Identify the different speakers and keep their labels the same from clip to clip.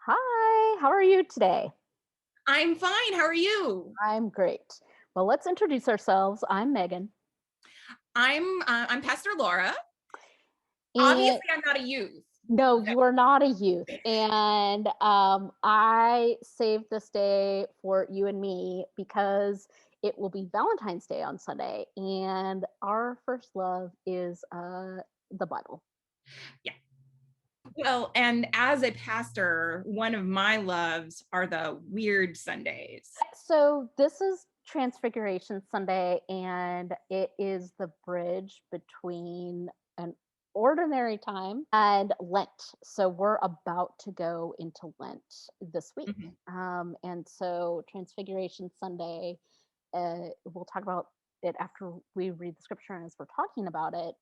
Speaker 1: Hi, how are you today?
Speaker 2: I'm fine. How are you?
Speaker 1: I'm great. Well, let's introduce ourselves. I'm Megan.
Speaker 2: I'm Pastor Laura.
Speaker 1: And
Speaker 2: Obviously, I'm not a youth.
Speaker 1: no, you are not a youth. And I saved this day for you and me because it will be Valentine's Day on Sunday. And our first love is the Bible.
Speaker 2: Yeah. Well, and as a pastor, one of my loves are the weird Sundays.
Speaker 1: So this is Transfiguration Sunday, and it is the bridge between an ordinary time and Lent. So we're about to go into Lent this week.
Speaker 2: Mhm.
Speaker 1: And so Transfiguration Sunday, we'll talk about it after we read the scripture and as we're talking about it,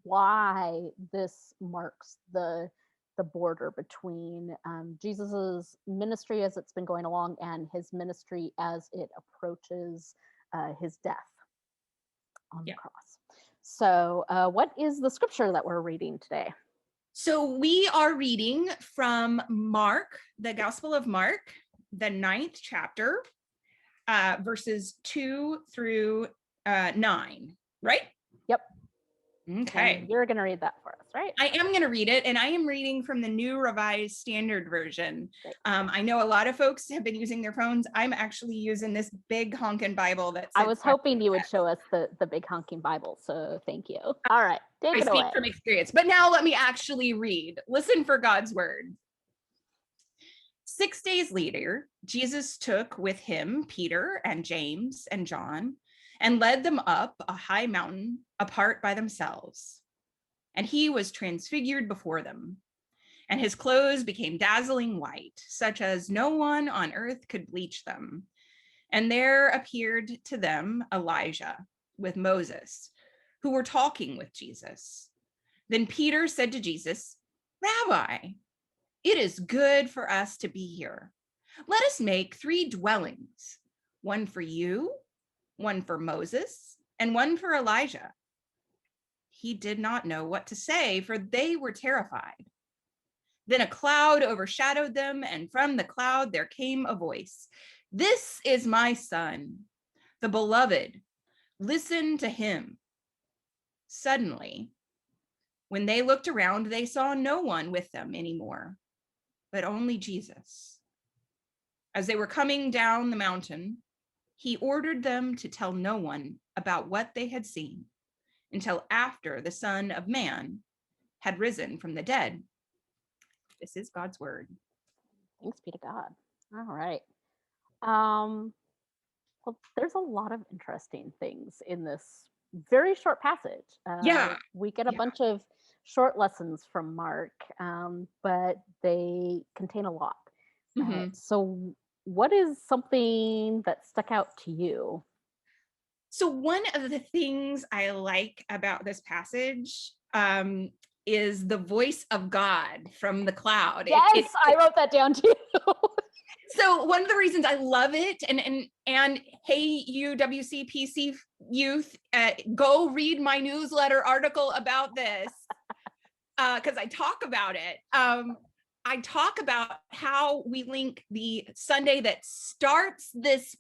Speaker 1: why this marks the border between Jesus's ministry as it's been going along and his ministry as it approaches his death on the
Speaker 2: Yeah.
Speaker 1: cross. So, what is the scripture that we're reading today?
Speaker 2: So we are reading from Mark, the Gospel of Mark, the ninth chapter, verses 2 through 9, right?
Speaker 1: Yep. And
Speaker 2: Okay.
Speaker 1: you're going to read that for us, right?
Speaker 2: I am going to read it, and I am reading from the New Revised Standard Version.
Speaker 1: Great.
Speaker 2: I know a lot of folks have been using their phones. I'm actually using this big honking Bible that
Speaker 1: I
Speaker 2: sits
Speaker 1: was
Speaker 2: by
Speaker 1: hoping
Speaker 2: my
Speaker 1: you would
Speaker 2: desk.
Speaker 1: show us the big honking Bible, so thank you. All right, take
Speaker 2: I
Speaker 1: it
Speaker 2: speak
Speaker 1: away.
Speaker 2: from experience. But now let me actually read. Listen for God's word. 6 days later, Jesus took with him Peter and James and John and led them up a high mountain apart by themselves. And he was transfigured before them. And his clothes became dazzling white, such as no one on earth could bleach them. And there appeared to them Elijah with Moses, who were talking with Jesus. Then Peter said to Jesus, Rabbi, it is good for us to be here. Let us make 3 dwellings, one for you, one for Moses, and one for Elijah. He did not know what to say, for they were terrified. Then a cloud overshadowed them, and from the cloud there came a voice. This is my son, the beloved. Listen to him. Suddenly, when they looked around, they saw no one with them anymore, but only Jesus. As they were coming down the mountain, he ordered them to tell no one about what they had seen until after the Son of Man had risen from the dead. This is God's word.
Speaker 1: Thanks be to God. All right. Um, well, there's a lot of interesting things in this very short passage.
Speaker 2: Yeah.
Speaker 1: We get a
Speaker 2: Yeah.
Speaker 1: bunch of short lessons from Mark, but they contain a lot.
Speaker 2: Mhm.
Speaker 1: So, what is something that stuck out to you?
Speaker 2: So, one of the things I like about this passage is the voice of God from the cloud.
Speaker 1: Yes, I wrote that down too.
Speaker 2: So one of the reasons I love it, and hey, you WCPC youth, go read my newsletter article about this because I talk about it. I talk about how we link the Sunday that starts this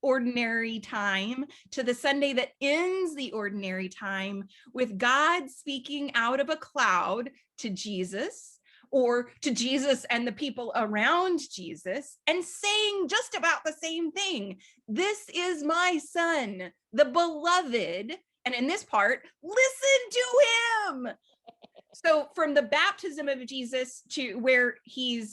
Speaker 2: ordinary time to the Sunday that ends the ordinary time with God speaking out of a cloud to Jesus or to Jesus and the people around Jesus and saying just about the same thing. This is my son, the beloved. And in this part, listen to him. So from the baptism of Jesus to where he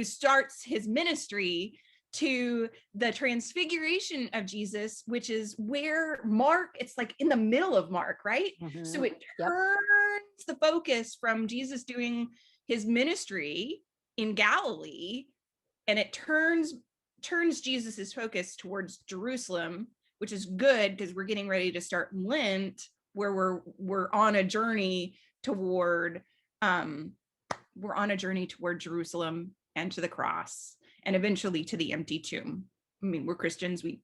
Speaker 2: starts his ministry to the transfiguration of Jesus, which is where Mark, it's like in the middle of Mark, right? So it
Speaker 1: Yep.
Speaker 2: turns the focus from Jesus doing his ministry in Galilee, and it turns Jesus's focus towards Jerusalem, which is good because we're getting ready to start Lent, where we're on a journey toward um, we're on a journey toward Jerusalem and to the cross and eventually to the empty tomb. I mean, we're Christians. We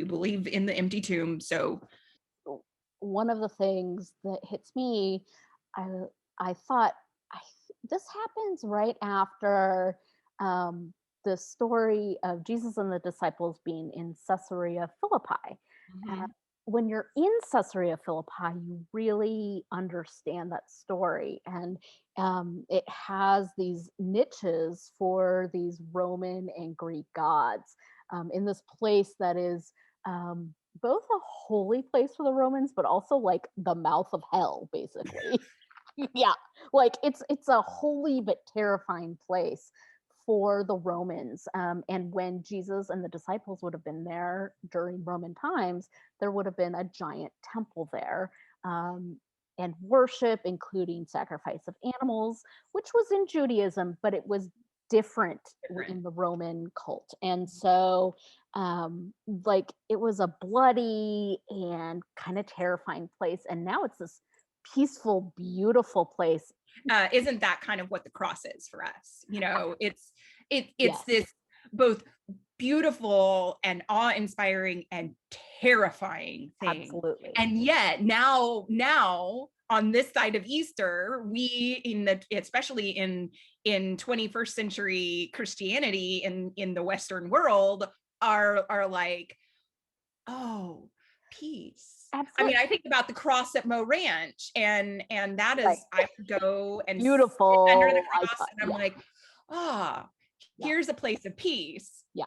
Speaker 2: believe in the empty tomb. So
Speaker 1: One of the things that hits me, I I thought I, this happens right after. the story of Jesus and the disciples being in Caesarea Philippi. Uh,
Speaker 2: Mhm.
Speaker 1: when you're in Caesarea Philippi, you really understand that story. And it has these niches for these Roman and Greek gods in this place that is um, both a holy place for the Romans, but also like the mouth of hell, basically. Yeah, like it's a holy but terrifying place for the Romans. And when Jesus and the disciples would have been there during Roman times, there would have been a giant temple there. And worship, including sacrifice of animals, which was in Judaism, but it was different
Speaker 2: Different.
Speaker 1: in the Roman cult. And so, like, it was a bloody and kind of terrifying place. And now it's this peaceful, beautiful place.
Speaker 2: Isn't that kind of what the cross is for us? You know, it's
Speaker 1: Yes,
Speaker 2: this both beautiful and awe-inspiring and terrifying thing.
Speaker 1: absolutely.
Speaker 2: And yet now on this side of Easter, we especially in 21st century Christianity in the Western world are like, oh, peace. I mean,
Speaker 1: Absolutely.
Speaker 2: I think about the cross at Mo Ranch, and that
Speaker 1: Right.
Speaker 2: is, I would go and sit under the
Speaker 1: Beautiful
Speaker 2: cross,
Speaker 1: icon.
Speaker 2: and I'm
Speaker 1: Yeah.
Speaker 2: like, ah,
Speaker 1: Yeah.
Speaker 2: here's a place of peace.
Speaker 1: Yeah.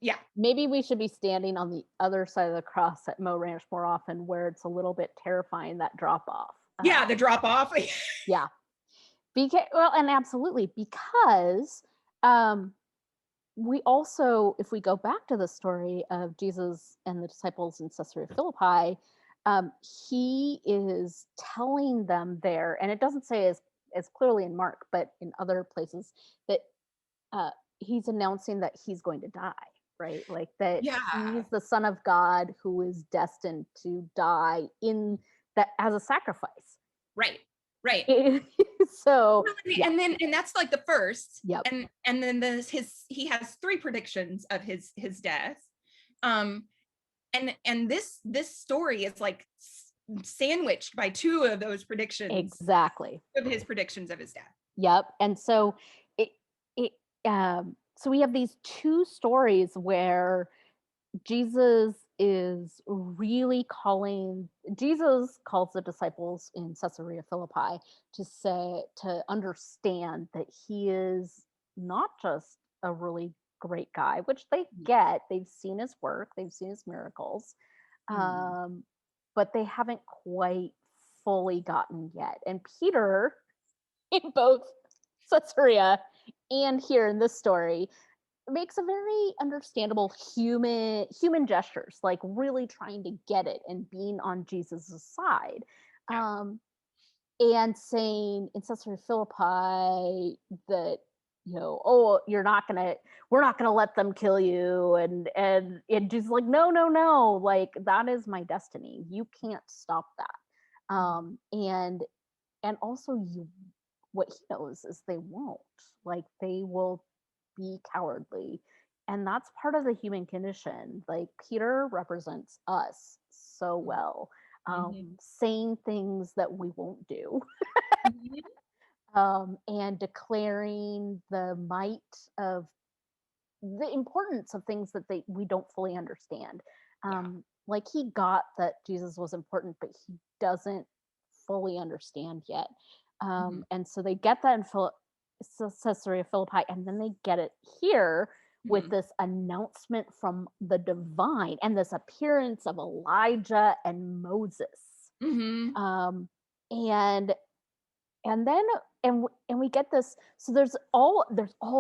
Speaker 2: Yeah,
Speaker 1: Maybe we should be standing on the other side of the cross at Mo Ranch more often, where it's a little bit terrifying, that drop off.
Speaker 2: yeah, the drop off.
Speaker 1: Yeah. Because, well, and absolutely, because um, we also, if we go back to the story of Jesus and the disciples in Caesarea Philippi, he is telling them there, and it doesn't say as clearly in Mark, but in other places, that he's announcing that he's going to die, right? Like that
Speaker 2: Yeah,
Speaker 1: he's the Son of God who is destined to die in that as a sacrifice.
Speaker 2: right, right.
Speaker 1: So
Speaker 2: Well,
Speaker 1: yeah,
Speaker 2: and that's like the first,
Speaker 1: yep,
Speaker 2: and then there's he has three predictions of his death, um, and this story is like sandwiched by two of those predictions
Speaker 1: exactly.
Speaker 2: of his predictions of his death.
Speaker 1: Yep. And so it so we have these two stories where Jesus is really calling Jesus calls the disciples in Caesarea Philippi to understand that he is not just a really great guy, which they get. They've seen his work, they've seen his miracles,
Speaker 2: Mm-hmm.
Speaker 1: um, but they haven't quite fully gotten yet. And Peter, in both Caesarea and here in this story, makes a very understandable human gestures, like really trying to get it and being on Jesus's side.
Speaker 2: Yeah.
Speaker 1: Um, and saying in Caesarea Philippi that, oh, we're not gonna let them kill you, and Jesus like, no, like that is my destiny. You can't stop that. And also, what he knows is they won't. Like they will be cowardly. And that's part of the human condition. Like Peter represents us so well,
Speaker 2: Mm-hmm.
Speaker 1: saying things that we won't do,
Speaker 2: Mm-hmm.
Speaker 1: and declaring the importance of things that we don't fully understand.
Speaker 2: Yeah.
Speaker 1: Like he got that Jesus was important, but he doesn't fully understand yet.
Speaker 2: Mm-hmm.
Speaker 1: And so they get that in Caesarea Philippi, and then they get it here with
Speaker 2: Mm-hmm.
Speaker 1: this announcement from the divine and this appearance of Elijah and Moses.
Speaker 2: Mm-hmm.
Speaker 1: Um, and and then and we get this, so there's all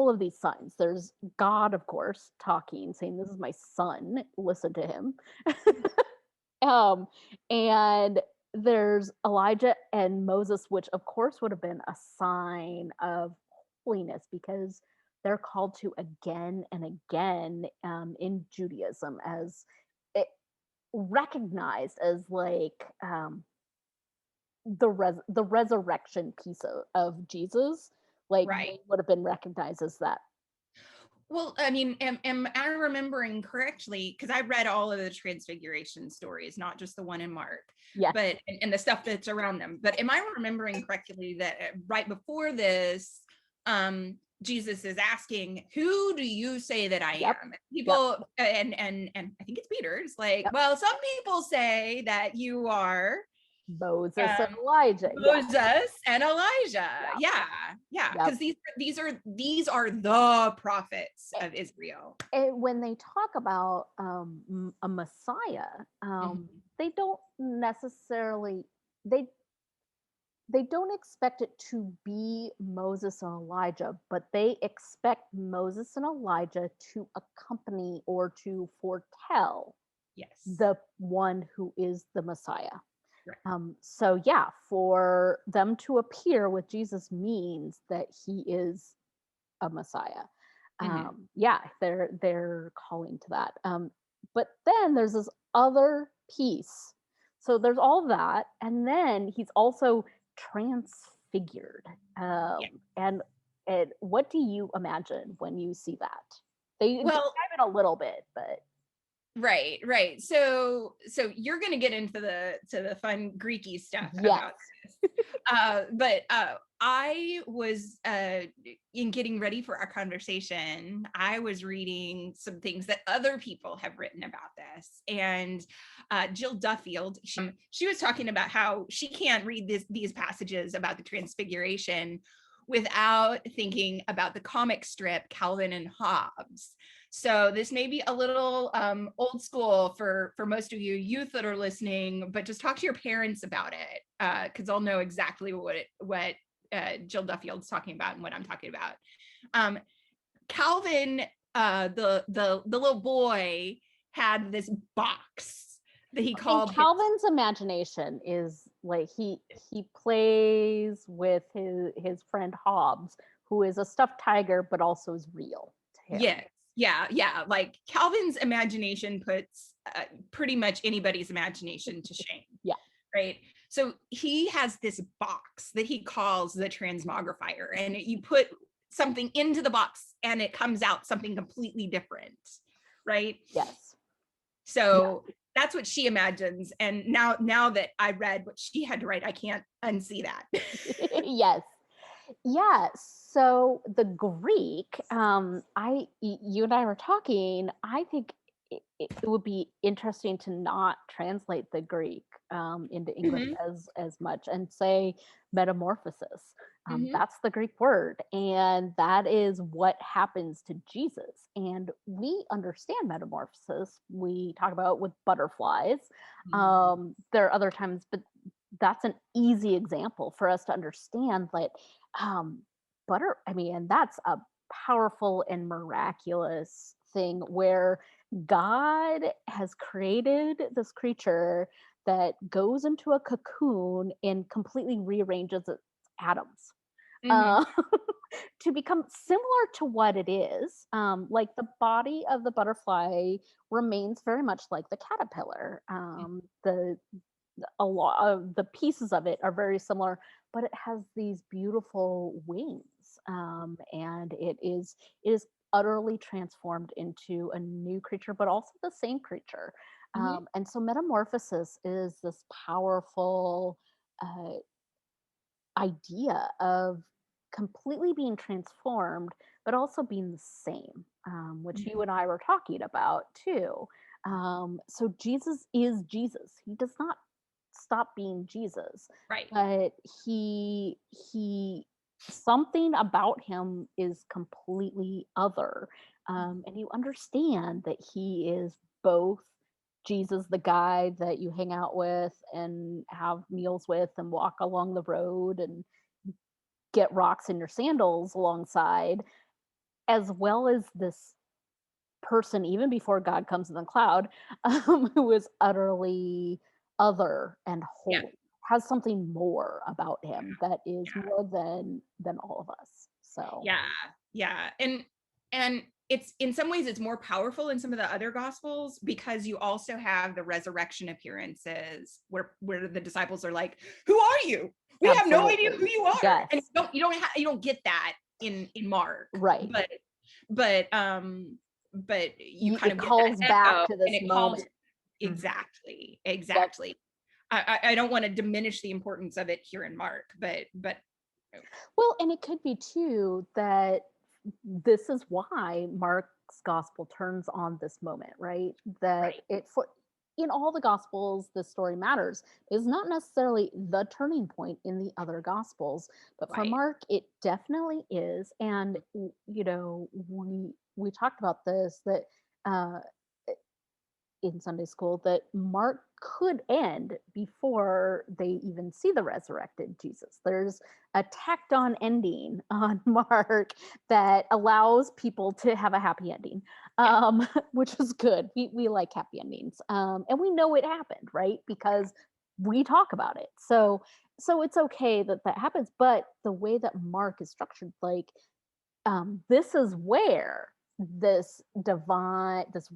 Speaker 1: of these signs. There's God, of course, talking, saying, this is my son, listen to him. um and there's Elijah and Moses, which of course would have been a sign of holiness, because they're called to again and again, in Judaism, as it, recognized as like, the resurrection piece of Jesus, like
Speaker 2: Right.
Speaker 1: they would have been recognized as that.
Speaker 2: Well, I mean, am I remembering correctly? Because I read all of the Transfiguration stories, not just the one in Mark,
Speaker 1: Yes.
Speaker 2: but and the stuff that's around them. But am I remembering correctly that right before this, um, Jesus is asking, who do you say that I
Speaker 1: Yep.
Speaker 2: am? People, and I think it's Peter. It's like,
Speaker 1: Yep.
Speaker 2: well, some people say that you are
Speaker 1: Moses and Elijah.
Speaker 2: Moses and Elijah.
Speaker 1: Yep.
Speaker 2: Yeah.
Speaker 1: Yep.
Speaker 2: Because these are the prophets of Israel.
Speaker 1: And when they talk about a Messiah, they don't necessarily they don't expect it to be Moses and Elijah, but they expect Moses and Elijah to accompany or to foretell
Speaker 2: Yes.
Speaker 1: the one who is the Messiah.
Speaker 2: Right.
Speaker 1: So yeah, for them to appear with Jesus means that he is a Messiah. Yeah, they're calling to that. But then there's this other piece. So there's all that, and then he's also transfigured. And what do you imagine when you see that? They describe it a little bit, but
Speaker 2: right. So you're going to get into the fun Greeky stuff about this. But I was in getting ready for our conversation, I was reading some things that other people have written about this, and Jill Duffield, she was talking about how she can't read these passages about the Transfiguration without thinking about the comic strip Calvin and Hobbes. So this may be a little old school for most of you youth that are listening, but just talk to your parents about it, because they'll know exactly what Jill Duffield's talking about and what I'm talking about. Calvin, the little boy, had this box that he called
Speaker 1: Calvin's imagination is like he plays with his friend Hobbes, who is a stuffed tiger but also is real to him.
Speaker 2: Yeah. Like Calvin's imagination puts pretty much anybody's imagination to shame.
Speaker 1: Yeah.
Speaker 2: Right. So he has this box that he calls the transmogrifier, and you put something into the box and it comes out something completely different. Right.
Speaker 1: Yes.
Speaker 2: So that's what she imagines. And now that I read what she had to write, I can't unsee that.
Speaker 1: Yes. Yeah. So the Greek, you and I were talking, I think it would be interesting to not translate the Greek into English as much and say metamorphosis. That's the Greek word, and that is what happens to Jesus. And we understand metamorphosis. We talk about it with butterflies. There are other times, but that's an easy example for us to understand that and that's a powerful and miraculous thing where God has created this creature that goes into a cocoon and completely rearranges its atoms to become similar to what it is. Like the body of the butterfly remains very much like the caterpillar. A lot of the pieces of it are very similar, but it has these beautiful wings, and it is utterly transformed into a new creature, but also the same creature. And so metamorphosis is this powerful idea of completely being transformed, but also being the same, which you and I were talking about too. So Jesus is Jesus. He does not stop being Jesus,
Speaker 2: right?
Speaker 1: But he something about him is completely other, and you understand that he is both Jesus, the guy that you hang out with and have meals with and walk along the road and get rocks in your sandals alongside, as well as this person, even before God comes in the cloud, who is utterly other and holy, has something more about him that is more than all of us. So
Speaker 2: yeah, and it's in some ways it's more powerful in some of the other gospels because you also have the resurrection appearances where the disciples are like, "Who are you? We have no idea who you are."
Speaker 1: Yes.
Speaker 2: And you don't get that in Mark,
Speaker 1: right?
Speaker 2: But you kind of
Speaker 1: calls
Speaker 2: get
Speaker 1: back to this moment.
Speaker 2: Exactly. Yep. I don't want to diminish the importance of it here in Mark, but
Speaker 1: well, and it could be too that this is why Mark's gospel turns on this moment, right? That
Speaker 2: Right.
Speaker 1: it for in all the gospels, this story matters. It's not necessarily the turning point in the other gospels, but for
Speaker 2: Right.
Speaker 1: Mark, it definitely is. And we talked about this that uh, in Sunday school that Mark could end before they even see the resurrected Jesus. There's a tacked on ending on Mark that allows people to have a happy ending,
Speaker 2: Yeah.
Speaker 1: which is good. We like happy endings. And we know it happened, right? Because we talk about it. So it's okay that that happens. But the way that Mark is structured, like this is where this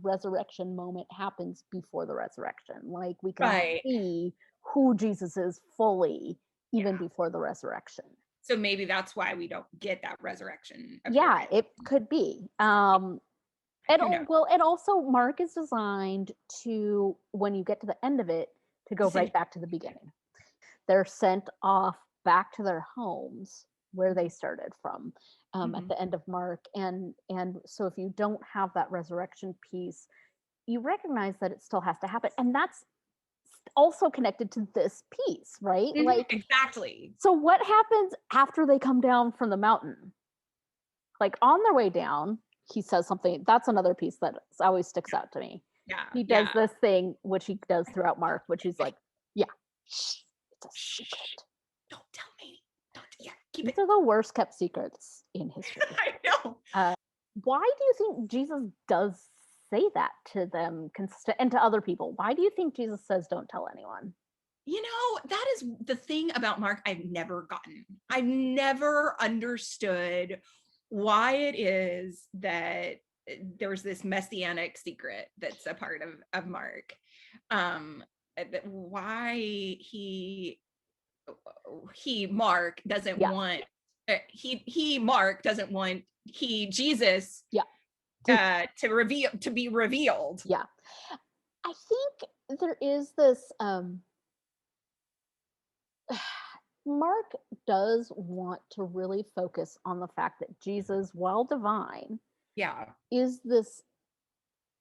Speaker 1: resurrection moment happens before the resurrection. Like we can
Speaker 2: Right.
Speaker 1: see who Jesus is fully even
Speaker 2: Yeah.
Speaker 1: before the resurrection.
Speaker 2: So maybe that's why we don't get that resurrection
Speaker 1: Yeah,
Speaker 2: appearance.
Speaker 1: it could be.
Speaker 2: Who knows?
Speaker 1: Well, and also Mark is designed to, when you get to the end of it, to go right back to the beginning. They're sent off back to their homes where they started from at
Speaker 2: Mhm.
Speaker 1: the end of Mark, and so if you don't have that resurrection piece, you recognize that it still has to happen, and that's also connected to this piece, right? Like,
Speaker 2: Exactly.
Speaker 1: so what happens after they come down from the mountain? Like on their way down, he says something. That's another piece that always sticks out to me.
Speaker 2: Yeah.
Speaker 1: He does
Speaker 2: Yeah.
Speaker 1: this thing, which he does throughout Mark, which he's
Speaker 2: Wait.
Speaker 1: like, yeah, shh, it's a
Speaker 2: Shh.
Speaker 1: secret.
Speaker 2: Don't tell me. Don't. Yeah. Keep
Speaker 1: These
Speaker 2: it.
Speaker 1: are the worst kept secrets in history.
Speaker 2: I know.
Speaker 1: Why do you think Jesus does say that to them and to other people? Why do you think Jesus says, don't tell anyone?
Speaker 2: That is the thing about Mark I've never gotten. I've never understood why it is that there's this messianic secret that's a part of Mark. Why he Mark doesn't
Speaker 1: Yeah.
Speaker 2: want he Mark doesn't want Jesus
Speaker 1: Yeah.
Speaker 2: to be revealed.
Speaker 1: Yeah. I think there is this Mark does want to really focus on the fact that Jesus, while divine,
Speaker 2: Yeah.
Speaker 1: is this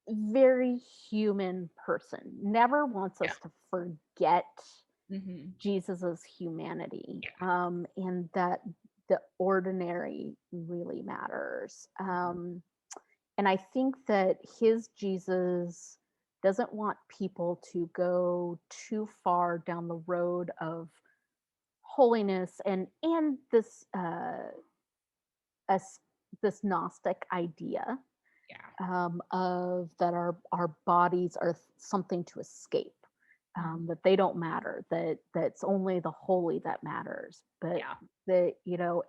Speaker 1: very human person. Never wants
Speaker 2: Yeah.
Speaker 1: us to forget
Speaker 2: Mm-hmm.
Speaker 1: Jesus's humanity,
Speaker 2: Yeah.
Speaker 1: and that the ordinary really matters. And I think that his Jesus doesn't want people to go too far down the road of holiness and as this Gnostic idea
Speaker 2: Yeah.
Speaker 1: of that our bodies are something to escape, that they don't matter, that that's only the holy that matters, but
Speaker 2: Yeah.
Speaker 1: that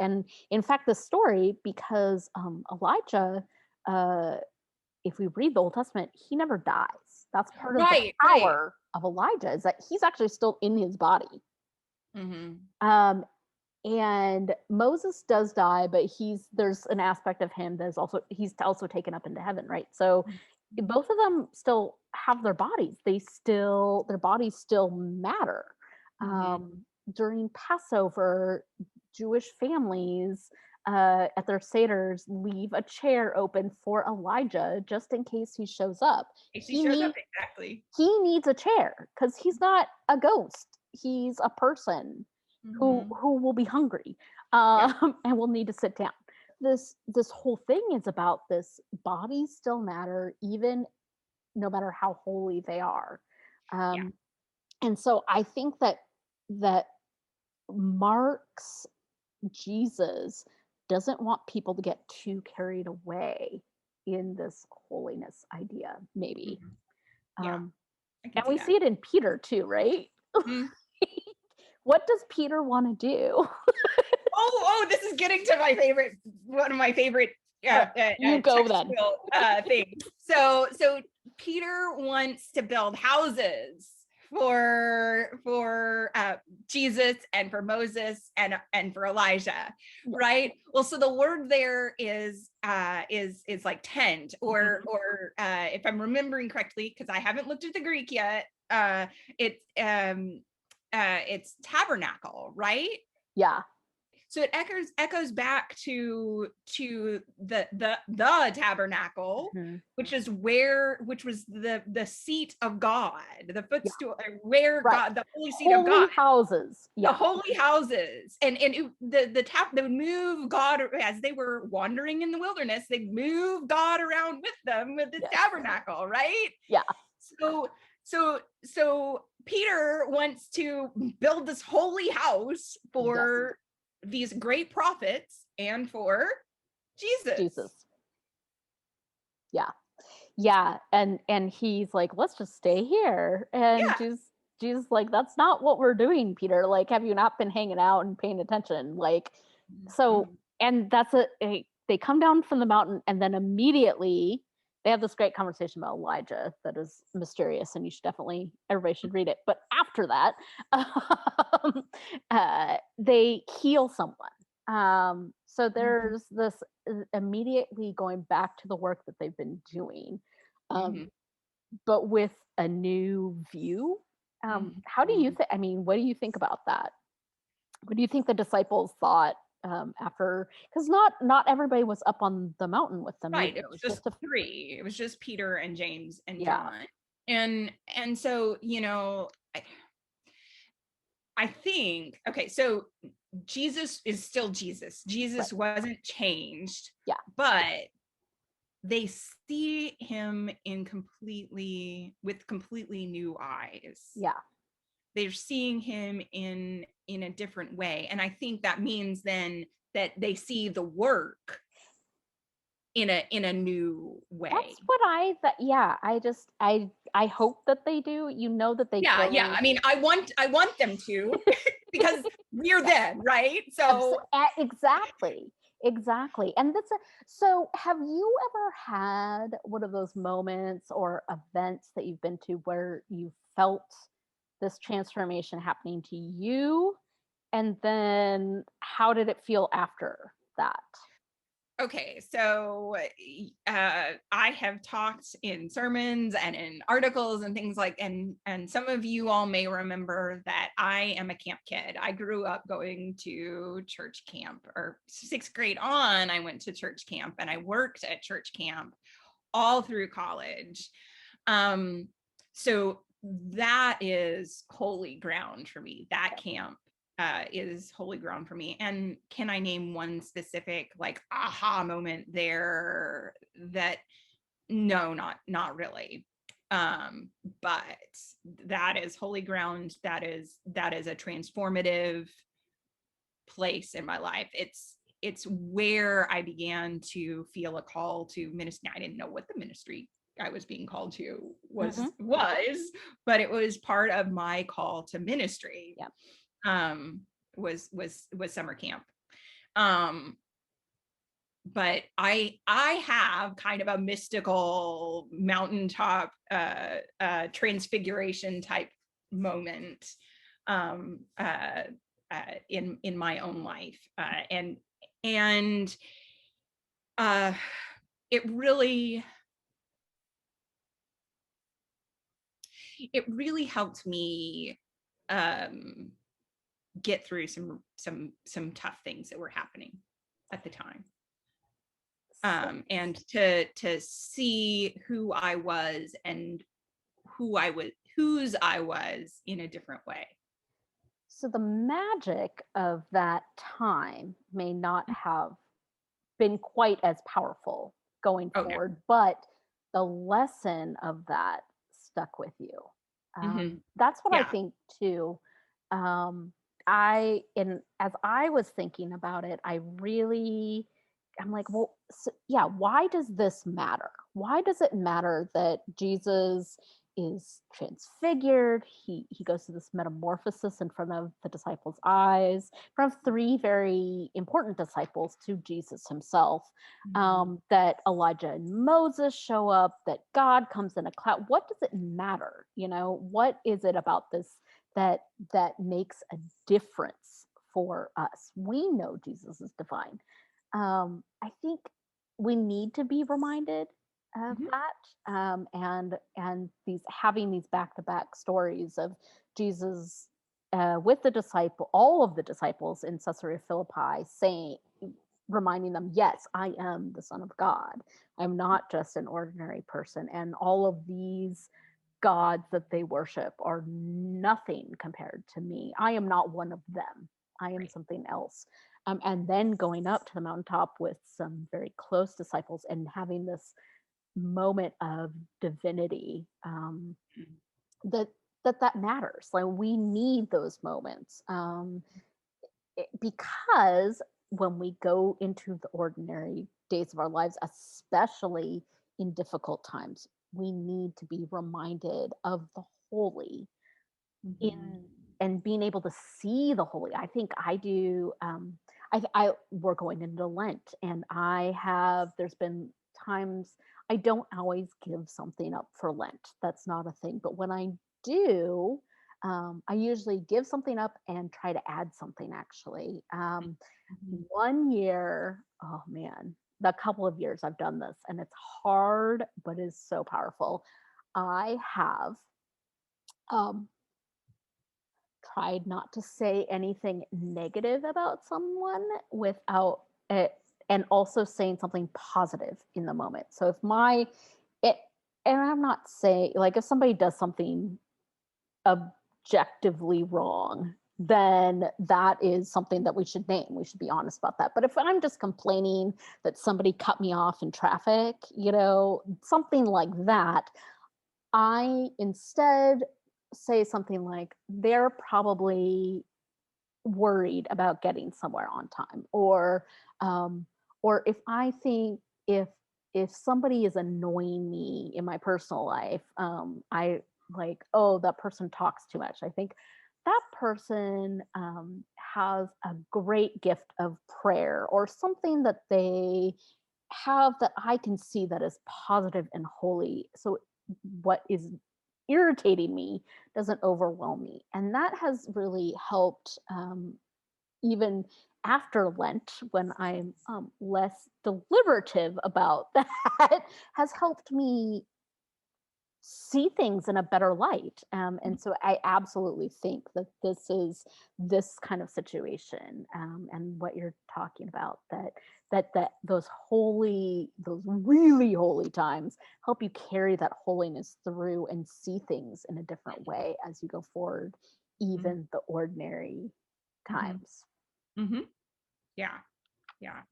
Speaker 1: and in fact the story, because Elijah, uh, if we read the Old Testament, he never dies. That's part of the
Speaker 2: Right. Right.
Speaker 1: power of Elijah, is that he's actually still in his body.
Speaker 2: Mm-hmm.
Speaker 1: Um, and Moses does die, but there's an aspect of him that's also he's also taken up into heaven, right? So both of them still have their bodies. Their bodies still matter.
Speaker 2: Mm-hmm.
Speaker 1: During Passover, Jewish families at their seders leave a chair open for Elijah just in case he shows up.
Speaker 2: She shows up exactly.
Speaker 1: He needs a chair because he's not a ghost. He's a person
Speaker 2: Mm-hmm.
Speaker 1: who will be hungry,
Speaker 2: Yeah.
Speaker 1: and will need to sit down. This whole thing is about this bodies still matter, even no matter how holy they are.
Speaker 2: Yeah.
Speaker 1: And so I think that Mark's Jesus doesn't want people to get too carried away in this holiness idea, maybe.
Speaker 2: Mm-hmm. Yeah.
Speaker 1: Um,
Speaker 2: I can
Speaker 1: and
Speaker 2: see
Speaker 1: we
Speaker 2: that.
Speaker 1: see it in Peter too, right?
Speaker 2: Mm.
Speaker 1: What does Peter want to do?
Speaker 2: This is getting to one of my favorite
Speaker 1: You go then.
Speaker 2: textual things. So Peter wants to build houses for Jesus and for Moses and for Elijah, right? Well, so the word there is like tent, or if I'm remembering correctly, because I haven't looked at the Greek yet, it's tabernacle, right?
Speaker 1: Yeah.
Speaker 2: so it echoes back to the tabernacle,
Speaker 1: Mhm.
Speaker 2: which was the seat of God, the
Speaker 1: Yeah,
Speaker 2: footstool, where
Speaker 1: right.
Speaker 2: God, the holy seat of God,
Speaker 1: Holy houses.
Speaker 2: the
Speaker 1: Yeah.
Speaker 2: holy houses. And they would move God as they were wandering in the wilderness. They'd move God around with them with this
Speaker 1: Yes.
Speaker 2: tabernacle, right?
Speaker 1: Yeah.
Speaker 2: So Peter wants to build this holy house
Speaker 1: Yes.
Speaker 2: for these great prophets and for Jesus.
Speaker 1: Jesus. Yeah. Yeah. And he's like, let's just stay here. And
Speaker 2: Yeah.
Speaker 1: Jesus like, that's not what we're doing, Peter. Like, have you not been hanging out and paying attention? Like, so, and that's they come down from the mountain, and then immediately they have this great conversation about Elijah that is mysterious, and everybody should read it. But after that, they heal someone. So there's this immediately going back to the work that they've been doing,
Speaker 2: Mhm.
Speaker 1: but with a new view. How do you think? I mean, what do you think about that? What do you think the disciples thought after? Because not everybody was up on the mountain with them
Speaker 2: Right.
Speaker 1: either.
Speaker 2: It
Speaker 1: It
Speaker 2: was
Speaker 1: was
Speaker 2: just
Speaker 1: just a
Speaker 2: three. It was just Peter and James and
Speaker 1: yeah,
Speaker 2: John. And so, I think, okay, so Jesus is still Jesus.
Speaker 1: right,
Speaker 2: Jesus wasn't changed,
Speaker 1: yeah,
Speaker 2: but they see him with completely new eyes.
Speaker 1: yeah.
Speaker 2: They're seeing him in a different way. And I think that means then that they see the work in a new way.
Speaker 1: That's what yeah. I hope that they do. You know that they
Speaker 2: Yeah.
Speaker 1: go
Speaker 2: I mean, I want them to because we're them, right? So
Speaker 1: exactly. Exactly. And so have you ever had one of those moments or events that you've been to where you felt this transformation happening to you? And then how did it feel after that?
Speaker 2: okay, so I have talked in sermons and in articles and things like, and some of you all may remember that I am a camp kid. I grew up going to church camp, or sixth grade on, I went to church camp, and I worked at church camp all through college. So that is holy ground for me. That camp is holy ground for me. And can I name one specific like aha moment there? That no, not really. But that is holy ground. That is a transformative place in my life. It's where I began to feel a call to ministry. I didn't know what the ministry I was being called to
Speaker 1: Mm-hmm.
Speaker 2: was, but it was part of my call to ministry.
Speaker 1: Yeah.
Speaker 2: Was summer camp. But I have kind of a mystical mountaintop transfiguration type moment in my own life, and uh, it really helped me um, get through some tough things that were happening at the time. And to see who I was and whose I was in a different way.
Speaker 1: So the magic of that time may not have been quite as powerful going
Speaker 2: Oh no.
Speaker 1: forward, but the lesson of that stuck with you.
Speaker 2: Mm-hmm.
Speaker 1: That's what I
Speaker 2: Yeah.
Speaker 1: think too. As I was thinking about it, I'm like, well, so, yeah, why does this matter? Why does it matter that Jesus is transfigured? He goes through this metamorphosis in front of the disciples' eyes, in front of three very important disciples to Jesus himself. That Elijah and Moses show up, that God comes in a cloud. What does it matter? What is it about this that makes a difference for us? We know Jesus is divine. I think we need to be reminded of
Speaker 2: Mhm.
Speaker 1: that, and these having these back to back stories of Jesus with the disciple, all of the disciples in Caesarea Philippi, saying, reminding them, yes, I am the Son of God. I'm not just an ordinary person. And all of these gods that they worship are nothing compared to me. I am not one of them. I am
Speaker 2: Right.
Speaker 1: something else. And then going up to the mountaintop with some very close disciples and having this moment of divinity,
Speaker 2: Mm.
Speaker 1: that that matters. Like, we need those moments, because when we go into the ordinary days of our lives, especially in difficult times, we need to be reminded of the holy
Speaker 2: Mhm.
Speaker 1: in and being able to see the holy. I think I do. I we're going into Lent, and there's been times I don't always give something up for Lent. That's not a thing. But when I do, I usually give something up and try to add something, actually.
Speaker 2: Mhm.
Speaker 1: One year, oh man, the couple of years I've done this, and it's hard, but is so powerful. I have um, tried not to say anything negative about someone without it, and also saying something positive in the moment. So if my it and I'm not saying, like, if somebody does something objectively wrong, then that is something that we should name. We should be honest about that. But if I'm just complaining that somebody cut me off in traffic, something like that, I instead say something like, they're probably worried about getting somewhere on time, um, or if I think, if somebody is annoying me in my personal life, I like, oh, that person talks too much. I think that person has a great gift of prayer, or something that they have that I can see that is positive and holy. So what is irritating me doesn't overwhelm me. And that has really helped, even after Lent, when I'm less deliberative about that, has helped me see things in a better light. And so I absolutely think that this is this kind of situation, and what you're talking about, that those really holy times help you carry that holiness through and see things in a different way as you go forward,
Speaker 2: Mhm.
Speaker 1: even the ordinary
Speaker 2: Mhm.
Speaker 1: times.
Speaker 2: Mhm. Yeah. Yeah.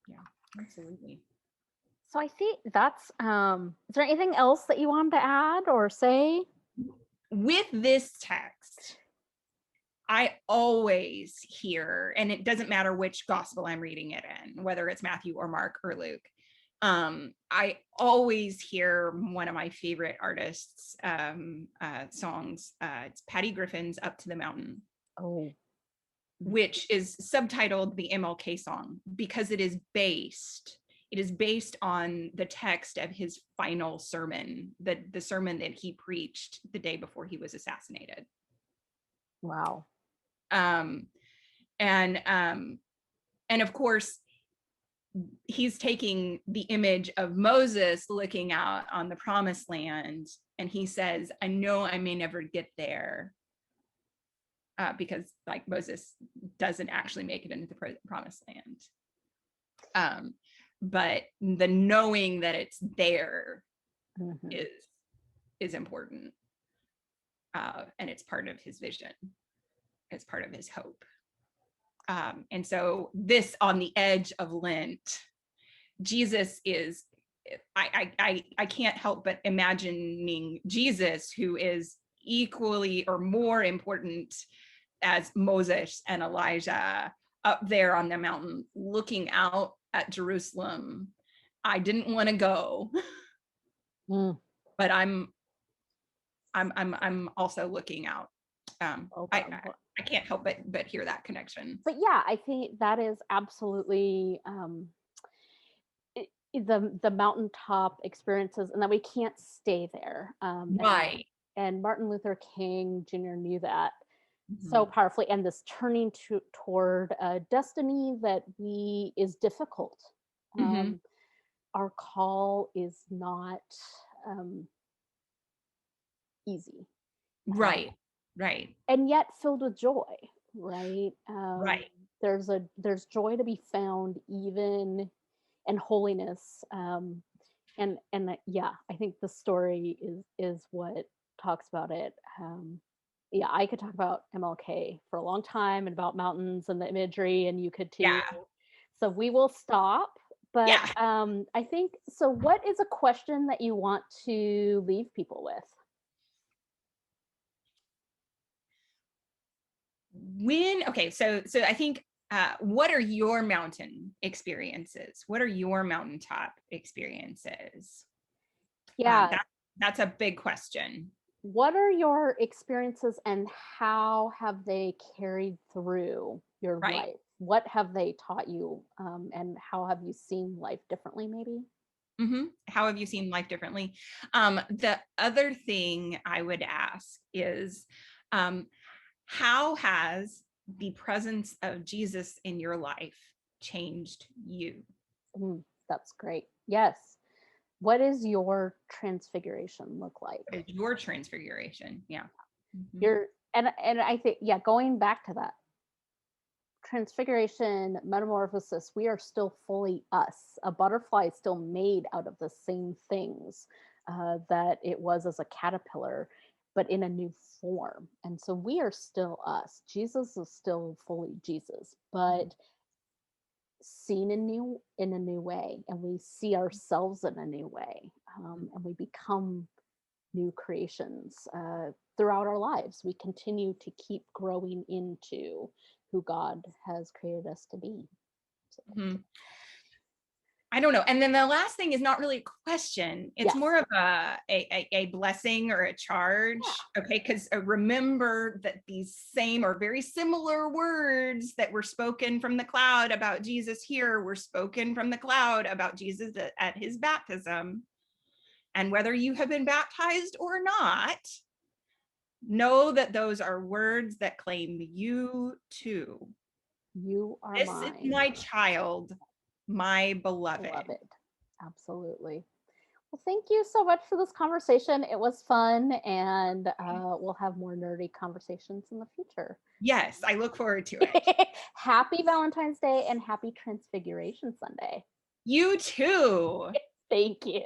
Speaker 2: Yeah. Absolutely.
Speaker 1: So I think that's, is there anything else that you wanted to add or say?
Speaker 2: With this text, I always hear, and it doesn't matter which gospel I'm reading it in, whether it's Matthew or Mark or Luke. I always hear one of my favorite artists' songs. It's Patty Griffin's "Up to the Mountain,"
Speaker 1: Oh. Mm.
Speaker 2: which is subtitled the MLK song because it is based on the text of his final sermon, the sermon that he preached the day before he was assassinated.
Speaker 1: Wow.
Speaker 2: Um, and um, and of course, he's taking the image of Moses looking out on the promised land, and he says, "I know I may never get there." Because like Moses doesn't actually make it into the promised land. But the knowing that it's there
Speaker 1: Mhm.
Speaker 2: is important, and it's part of his vision. It's part of his hope. And so this on the edge of Lent, Jesus is. I can't help but imagining Jesus, who is equally or more important as Moses and Elijah, up there on the mountain looking out at Jerusalem. I didn't want to go,
Speaker 1: Mm.
Speaker 2: but I'm also looking out. Um,
Speaker 1: Oh,
Speaker 2: I,
Speaker 1: wow.
Speaker 2: I I can't help but hear that connection.
Speaker 1: But yeah, I think that is absolutely, the mountaintop experiences, and that we can't stay there.
Speaker 2: Right.
Speaker 1: And Martin Luther King Jr. knew that so
Speaker 2: Mhm.
Speaker 1: powerfully, and this turning toward a destiny that we is difficult.
Speaker 2: Mhm.
Speaker 1: Um, our call is not, um, easy. Um,
Speaker 2: Right. Right.
Speaker 1: and yet filled with joy, right?
Speaker 2: Right.
Speaker 1: There's joy to be found even in holiness. Yeah, I think the story is what talks about it. Yeah, I could talk about MLK for a long time and about mountains and the imagery, and you could too.
Speaker 2: Yeah.
Speaker 1: So we will stop. But
Speaker 2: Yeah.
Speaker 1: I think so. What is a question that you want to leave people with?
Speaker 2: Okay, so I think what are your mountain experiences? What are your mountaintop experiences?
Speaker 1: Yeah,
Speaker 2: That's a big question.
Speaker 1: what are your experiences and how have they carried through your
Speaker 2: Right.
Speaker 1: life? What have they taught you, and how have you seen life differently, maybe?
Speaker 2: How have you seen life differently? The other thing I would ask is, um, how has the presence of Jesus in your life changed you?
Speaker 1: Mm, that's great. Yes. What is your transfiguration look like?
Speaker 2: What is your transfiguration? Yeah. Mhm.
Speaker 1: Your and I think, yeah, going back to that transfiguration, metamorphosis, we are still fully us. A butterfly is still made out of the same things that it was as a caterpillar, but in a new form. And so we are still us. Jesus is still fully Jesus, but seen in a new way, and we see ourselves in a new way, and we become new creations throughout our lives. We continue to keep growing into who God has created us to be. So,
Speaker 2: Mhm. I don't know. And then the last thing is not really a question. It's
Speaker 1: yes.
Speaker 2: more of a blessing or a charge. Okay. Because remember that these same or very similar words that were spoken from the cloud about Jesus here were spoken from the cloud about Jesus at his baptism. And whether you have been baptized or not, know that those are words that claim you too.
Speaker 1: You are
Speaker 2: This is
Speaker 1: mine,
Speaker 2: my child, my beloved.
Speaker 1: beloved. Absolutely. Well, thank you so much for this conversation. It was fun, and we'll have more nerdy conversations in the future.
Speaker 2: Yes, I look forward to it.
Speaker 1: Happy Valentine's Day and happy Transfiguration Sunday.
Speaker 2: You too.
Speaker 1: Thank you.